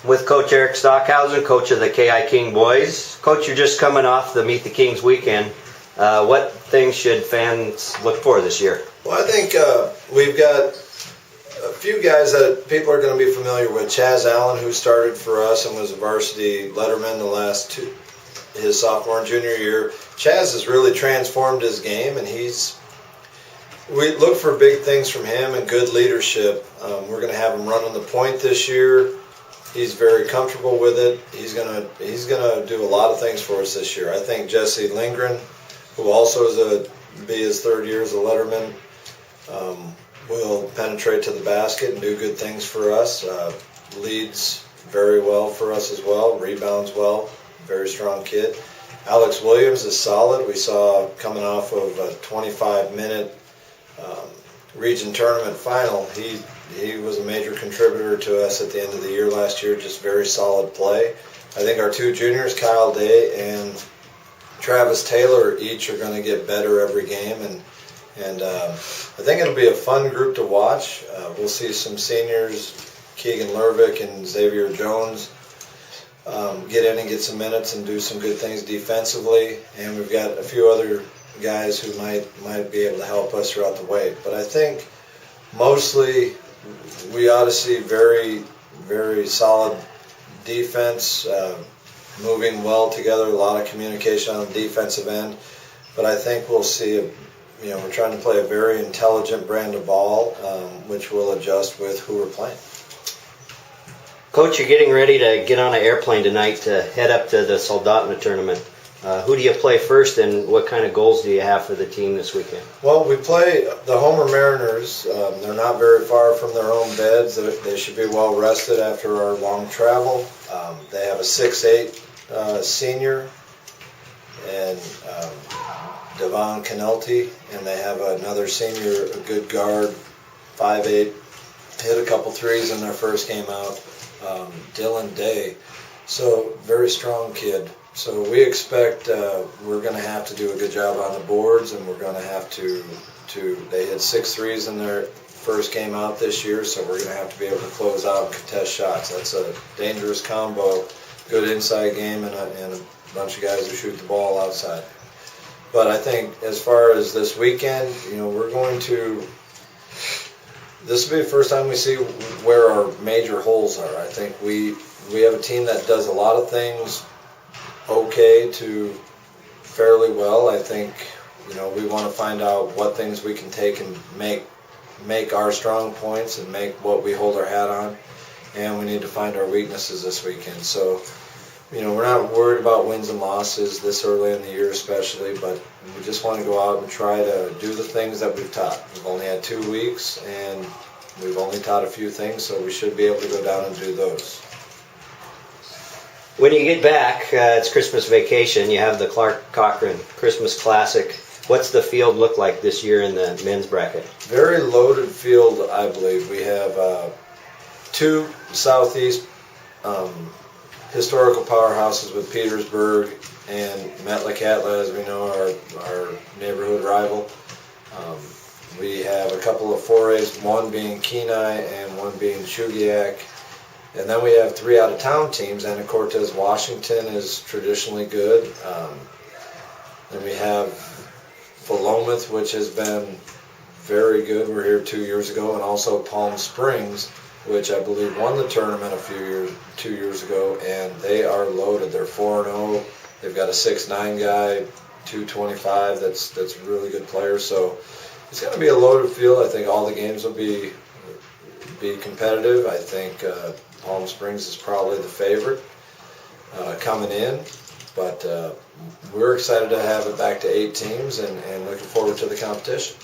with Coach Eric Stockhausen, coach of the Kayhi King boys. Coach, you're just coming off the Meet the Kings weekend. What things should fans look for this year? Well, I think we've got a few guys that people are going to be familiar with. Chaz Allen, who started for us and was a varsity letterman the last his sophomore and junior year. Chaz has really transformed his game, and we look for big things from him and good leadership. We're going to have him running the point this year. He's very comfortable with it. He's gonna do a lot of things for us this year. I think Jesse Lindgren, who also is be his third year as a letterman, will penetrate to the basket and do good things for us. Leads very well for us as well. Rebounds well. Very strong kid. Alex Williams is solid. We saw coming off of a 25-minute region tournament final. He was a major contributor to us at the end of the year last year. Just very solid play. I think our two juniors, Kyle Day and Travis Taylor, each are going to get better every game, and I think it'll be a fun group to watch. We'll see some seniors, Keegan Lervick and Xavier Jones, get in and get some minutes and do some good things defensively, and we've got a few other guys who might be able to help us throughout the way. But I think mostly we ought to see very, very solid defense, moving well together, a lot of communication on the defensive end. But I think we'll see, we're trying to play a very intelligent brand of ball, which will adjust with who we're playing. Coach, you're getting ready to get on an airplane tonight to head up to the Soldotna tournament. Who do you play first, and what kind of goals do you have for the team this weekend? Well, we play the Homer Mariners. They're not very far from their own beds. They should be well rested after our long travel. They have a 6'8" senior and Devon Canelty, and they have another senior, a good guard, 5'8", hit a couple threes in their first game out, Dylan Day. So very strong kid. So we expect we're going to have to do a good job on the boards, and we're going to have to they had 6 threes in their first game out this year, so we're going to have to be able to close out and contest shots. That's a dangerous combo, good inside game and a bunch of guys who shoot the ball outside. But I think as far as this weekend, this will be the first time we see where our major holes are. I think we have a team that does a lot of things okay to fairly well. I think we want to find out what things we can take and make our strong points and make what we hold our hat on, and we need to find our weaknesses this weekend. So we're not worried about wins and losses this early in the year especially, but we just want to go out and try to do the things that we've taught. We've only had 2 weeks, and we've only taught a few things, so we should be able to go down and do those. When you get back, it's Christmas vacation. You have the Clarke Cochrane Christmas Classic. What's the field look like this year in the men's bracket? Very loaded field, I believe. We have 2 Southeast historical powerhouses with Petersburg and Metlakatla, as we know, our neighborhood rival. We have a couple of 4As, one being Kenai and one being Chugiak. And then we have 3 out-of-town teams. Anna Cortez, Washington is traditionally good. Then we have Philomath, which has been very good. We were here 2 years ago. And also Palm Springs, which I believe won the tournament 2 years ago. And they are loaded. They're 4-0. They've got a 6'9" guy, 225. That's a really good player. So it's going to be a loaded field. I think all the games will be competitive. I think Palm Springs is probably the favorite coming in, but we're excited to have it back to 8 teams and looking forward to the competition.